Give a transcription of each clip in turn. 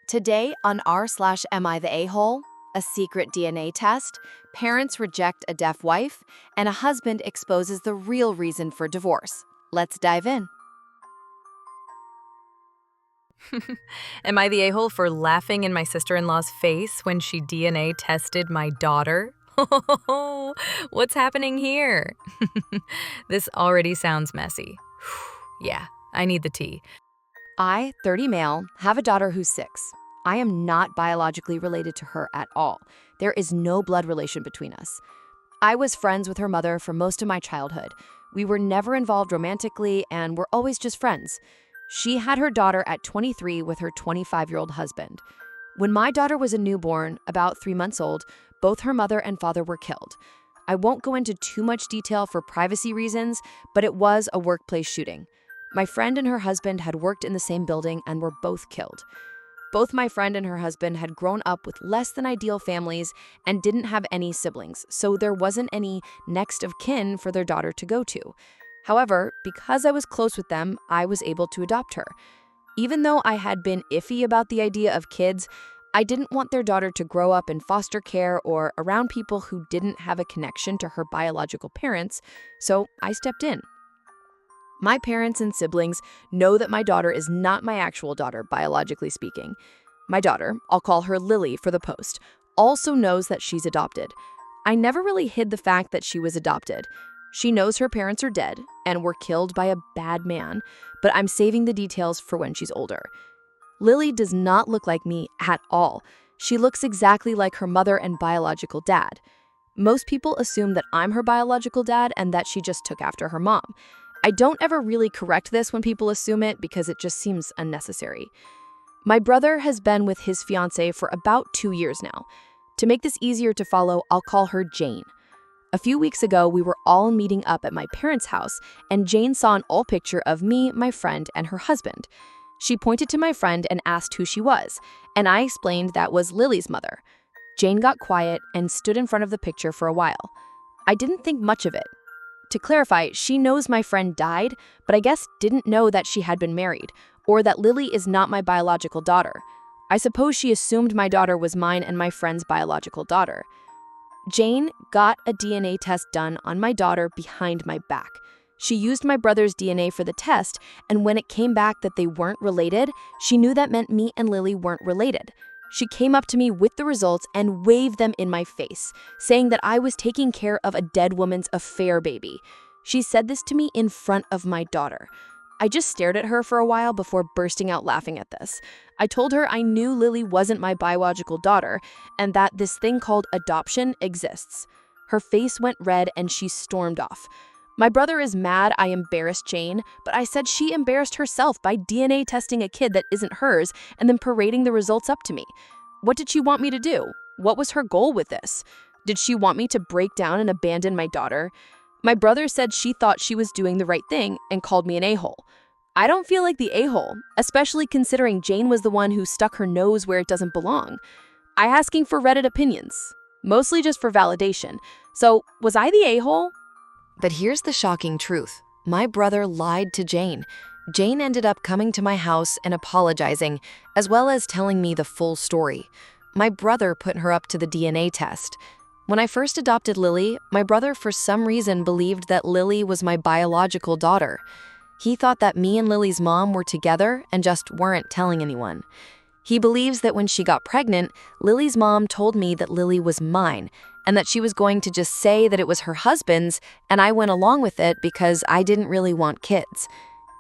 Today on r/Am I the A-hole? A secret DNA test, parents reject a deaf wife, and a husband exposes the real reason for divorce. Let's dive in. Am I the a-hole for laughing in my sister-in-law's face when she DNA tested my daughter? What's happening here? This already sounds messy. Yeah, I need the tea. I, 30 male, have a daughter who's 6. I am not biologically related to her at all. There is no blood relation between us. I was friends with her mother for most of my childhood. We were never involved romantically and were always just friends. She had her daughter at 23 with her 25-year-old husband. When my daughter was a newborn, about 3 months old, both her mother and father were killed. I won't go into too much detail for privacy reasons, but it was a workplace shooting. My friend and her husband had worked in the same building and were both killed. Both my friend and her husband had grown up with less than ideal families and didn't have any siblings, so there wasn't any next of kin for their daughter to go to. However, because I was close with them, I was able to adopt her. Even though I had been iffy about the idea of kids, I didn't want their daughter to grow up in foster care or around people who didn't have a connection to her biological parents, so I stepped in. My parents and siblings know that my daughter is not my actual daughter, biologically speaking. My daughter, I'll call her Lily for the post, also knows that she's adopted. I never really hid the fact that she was adopted. She knows her parents are dead and were killed by a bad man, but I'm saving the details for when she's older. Lily does not look like me at all. She looks exactly like her mother and biological dad. Most people assume that I'm her biological dad and that she just took after her mom. I don't ever really correct this when people assume it because it just seems unnecessary. My brother has been with his fiancée for about 2 years now. To make this easier to follow, I'll call her Jane. A few weeks ago, we were all meeting up at my parents' house, and Jane saw an old picture of me, my friend, and her husband. She pointed to my friend and asked who she was, and I explained that was Lily's mother. Jane got quiet and stood in front of the picture for a while. I didn't think much of it. To clarify, she knows my friend died, but I guess didn't know that she had been married, or that Lily is not my biological daughter. I suppose she assumed my daughter was mine and my friend's biological daughter. Jane got a DNA test done on my daughter behind my back. She used my brother's DNA for the test, and when it came back that they weren't related, she knew that meant me and Lily weren't related. She came up to me with the results and waved them in my face, saying that I was taking care of a dead woman's affair baby. She said this to me in front of my daughter. I just stared at her for a while before bursting out laughing at this. I told her I knew Lily wasn't my biological daughter and that this thing called adoption exists. Her face went red and she stormed off. My brother is mad I embarrassed Jane, but I said she embarrassed herself by DNA testing a kid that isn't hers and then parading the results up to me. What did she want me to do? What was her goal with this? Did she want me to break down and abandon my daughter? My brother said she thought she was doing the right thing and called me an a-hole. I don't feel like the a-hole, especially considering Jane was the one who stuck her nose where it doesn't belong. I'm asking for Reddit opinions, mostly just for validation. So, was I the a-hole? But here's the shocking truth. My brother lied to Jane. Jane ended up coming to my house and apologizing, as well as telling me the full story. My brother put her up to the DNA test. When I first adopted Lily, my brother for some reason believed that Lily was my biological daughter. He thought that me and Lily's mom were together and just weren't telling anyone. He believes that when she got pregnant, Lily's mom told me that Lily was mine and that she was going to just say that it was her husband's, and I went along with it because I didn't really want kids.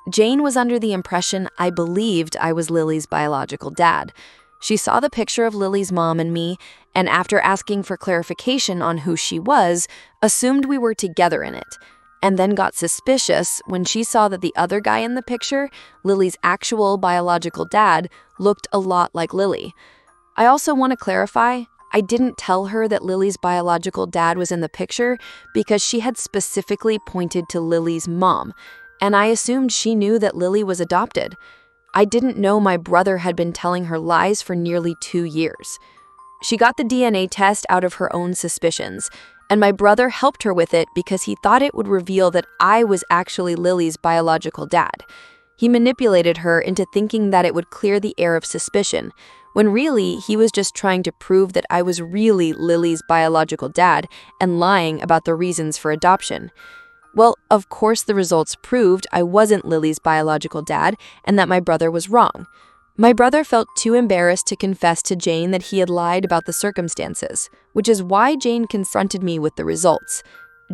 Jane was under the impression I believed I was Lily's biological dad. She saw the picture of Lily's mom and me, and after asking for clarification on who she was, assumed we were together in it, and then got suspicious when she saw that the other guy in the picture, Lily's actual biological dad, looked a lot like Lily. I also want to clarify, I didn't tell her that Lily's biological dad was in the picture because she had specifically pointed to Lily's mom, and I assumed she knew that Lily was adopted. I didn't know my brother had been telling her lies for nearly 2 years. She got the DNA test out of her own suspicions, and my brother helped her with it because he thought it would reveal that I was actually Lily's biological dad. He manipulated her into thinking that it would clear the air of suspicion, when really he was just trying to prove that I was really Lily's biological dad and lying about the reasons for adoption. Well, of course the results proved I wasn't Lily's biological dad and that my brother was wrong. My brother felt too embarrassed to confess to Jane that he had lied about the circumstances, which is why Jane confronted me with the results.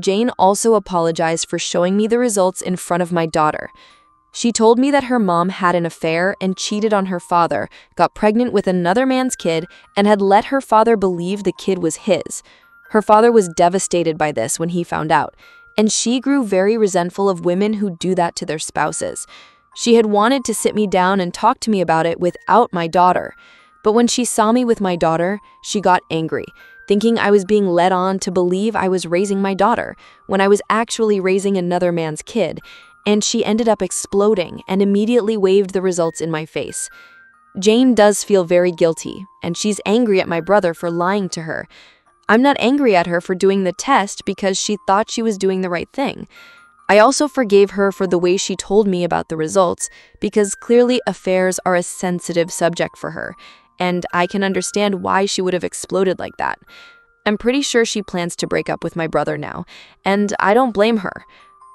Jane also apologized for showing me the results in front of my daughter. She told me that her mom had an affair and cheated on her father, got pregnant with another man's kid, and had let her father believe the kid was his. Her father was devastated by this when he found out, and she grew very resentful of women who do that to their spouses. She had wanted to sit me down and talk to me about it without my daughter. But when she saw me with my daughter, she got angry, thinking I was being led on to believe I was raising my daughter, when I was actually raising another man's kid, and she ended up exploding and immediately waved the results in my face. Jane does feel very guilty, and she's angry at my brother for lying to her. I'm not angry at her for doing the test because she thought she was doing the right thing. I also forgave her for the way she told me about the results because clearly affairs are a sensitive subject for her, and I can understand why she would have exploded like that. I'm pretty sure she plans to break up with my brother now, and I don't blame her.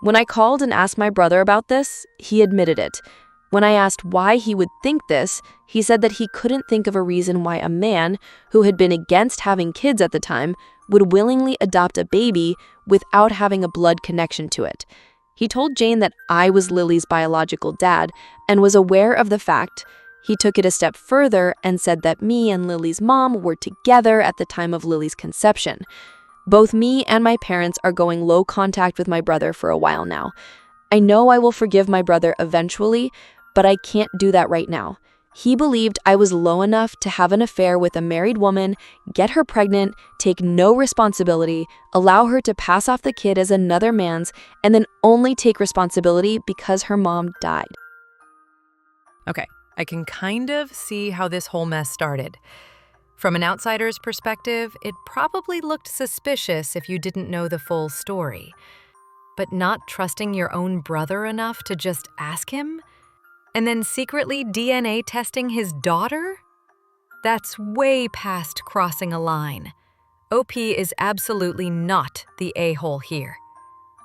When I called and asked my brother about this, he admitted it. When I asked why he would think this, he said that he couldn't think of a reason why a man, who had been against having kids at the time, would willingly adopt a baby without having a blood connection to it. He told Jane that I was Lily's biological dad and was aware of the fact. He took it a step further and said that me and Lily's mom were together at the time of Lily's conception. Both me and my parents are going low contact with my brother for a while now. I know I will forgive my brother eventually, but I can't do that right now. He believed I was low enough to have an affair with a married woman, get her pregnant, take no responsibility, allow her to pass off the kid as another man's, and then only take responsibility because her mom died. Okay, I can kind of see how this whole mess started. From an outsider's perspective, it probably looked suspicious if you didn't know the full story. But not trusting your own brother enough to just ask him? And then secretly DNA testing his daughter? That's way past crossing a line. OP is absolutely not the a-hole here.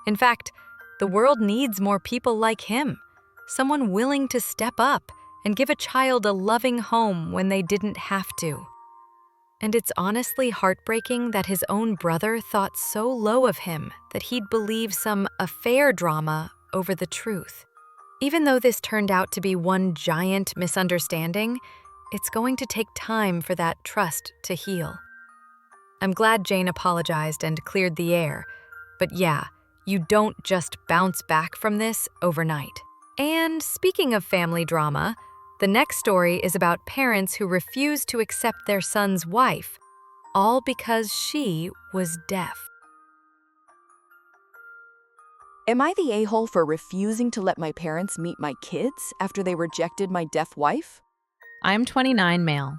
In fact, the world needs more people like him. Someone willing to step up and give a child a loving home when they didn't have to. And it's honestly heartbreaking that his own brother thought so low of him that he'd believe some affair drama over the truth. Even though this turned out to be one giant misunderstanding, it's going to take time for that trust to heal. I'm glad Jane apologized and cleared the air, but yeah, you don't just bounce back from this overnight. And speaking of family drama, the next story is about parents who refuse to accept their son's wife, all because she was deaf. Am I the a-hole for refusing to let my parents meet my kids after they rejected my deaf wife? I'm 29 male.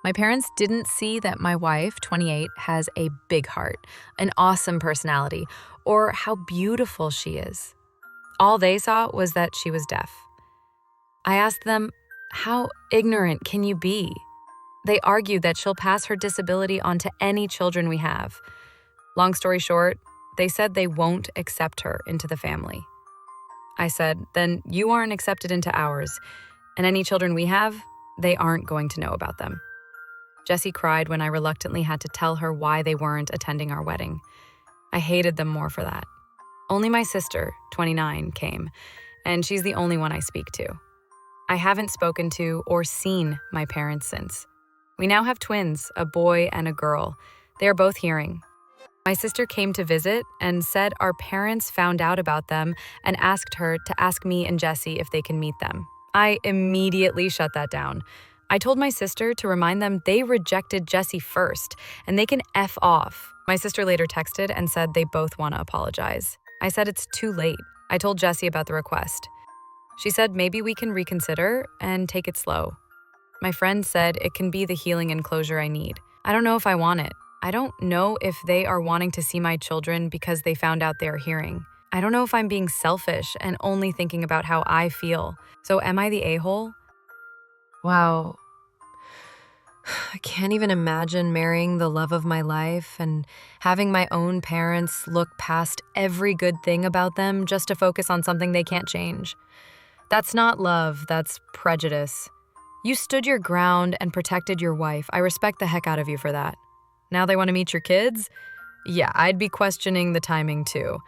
My parents didn't see that my wife, 28, has a big heart, an awesome personality, or how beautiful she is. All they saw was that she was deaf. I asked them, how ignorant can you be? They argued that she'll pass her disability on to any children we have. Long story short, they said they won't accept her into the family. I said, then you aren't accepted into ours, and any children we have, they aren't going to know about them. Jessie cried when I reluctantly had to tell her why they weren't attending our wedding. I hated them more for that. Only my sister, 29, came, and she's the only one I speak to. I haven't spoken to or seen my parents since. We now have twins, a boy and a girl. They are both hearing. My sister came to visit and said our parents found out about them and asked her to ask me and Jessie if they can meet them. I immediately shut that down. I told my sister to remind them they rejected Jessie first, and they can F off. My sister later texted and said they both want to apologize. I said it's too late. I told Jessie about the request. She said maybe we can reconsider and take it slow. My friend said it can be the healing and closure I need. I don't know if I want it. I don't know if they are wanting to see my children because they found out they are hearing. I don't know if I'm being selfish and only thinking about how I feel. So am I the a-hole? Wow. I can't even imagine marrying the love of my life and having my own parents look past every good thing about them just to focus on something they can't change. That's not love, that's prejudice. You stood your ground and protected your wife. I respect the heck out of you for that. Now they want to meet your kids? Yeah, I'd be questioning the timing too.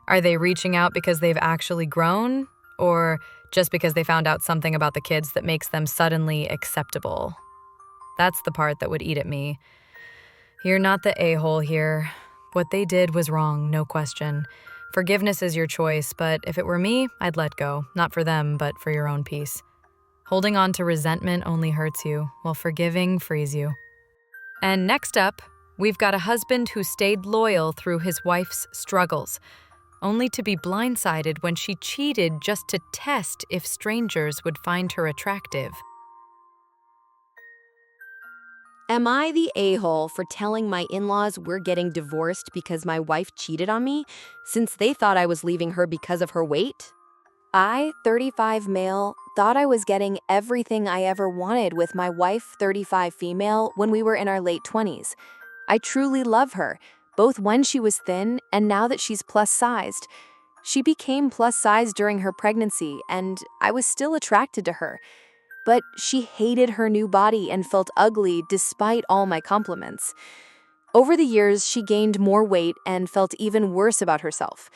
Are they reaching out because they've actually grown? Or just because they found out something about the kids that makes them suddenly acceptable? That's the part that would eat at me. You're not the a-hole here. What they did was wrong, no question. Forgiveness is your choice, but if it were me, I'd let go. Not for them, but for your own peace. Holding on to resentment only hurts you, while forgiving frees you. And next up, we've got a husband who stayed loyal through his wife's struggles, only to be blindsided when she cheated just to test if strangers would find her attractive. Am I the a-hole for telling my in-laws we're getting divorced because my wife cheated on me, since they thought I was leaving her because of her weight? I, 35 male, thought I was getting everything I ever wanted with my wife, 35 female, when we were in our late 20s. I truly love her, both when she was thin and now that she's plus-sized. She became plus-sized during her pregnancy, and I was still attracted to her. But she hated her new body and felt ugly despite all my compliments. Over the years, she gained more weight and felt even worse about herself.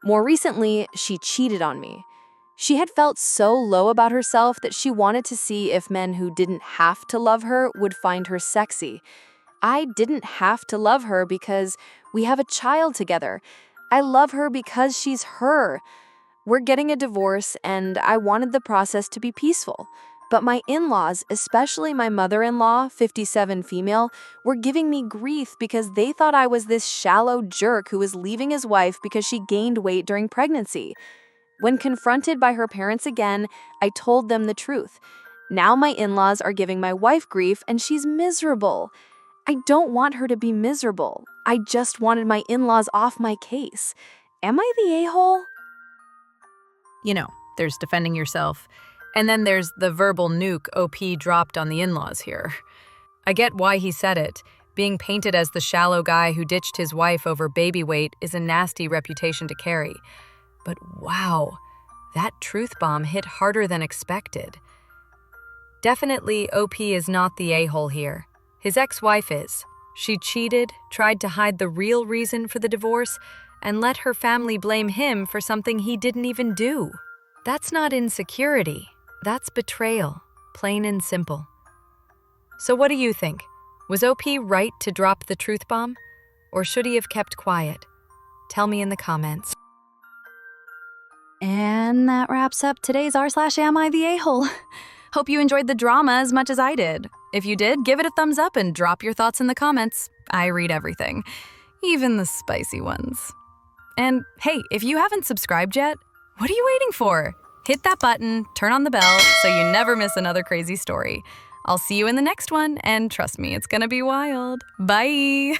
More recently, she cheated on me. She had felt so low about herself that she wanted to see if men who didn't have to love her would find her sexy. I didn't have to love her because we have a child together. I love her because she's her. We're getting a divorce, and I wanted the process to be peaceful. But my in-laws, especially my mother-in-law, 57 female, were giving me grief because they thought I was this shallow jerk who was leaving his wife because she gained weight during pregnancy. When confronted by her parents again, I told them the truth. Now my in-laws are giving my wife grief and she's miserable. I don't want her to be miserable. I just wanted my in-laws off my case. Am I the a-hole? There's defending yourself. And then there's the verbal nuke OP dropped on the in-laws here. I get why he said it. Being painted as the shallow guy who ditched his wife over baby weight is a nasty reputation to carry. But wow, that truth bomb hit harder than expected. Definitely, OP is not the a-hole here. His ex-wife is. She cheated, tried to hide the real reason for the divorce, and let her family blame him for something he didn't even do. That's not insecurity. That's betrayal, plain and simple. So what do you think? Was OP right to drop the truth bomb? Or should he have kept quiet? Tell me in the comments. And that wraps up today's r/am I the a-hole. Hope you enjoyed the drama as much as I did. If you did, give it a thumbs up and drop your thoughts in the comments. I read everything, even the spicy ones. And hey, if you haven't subscribed yet, what are you waiting for? Hit that button, turn on the bell, so you never miss another crazy story. I'll see you in the next one, and trust me, it's gonna be wild. Bye!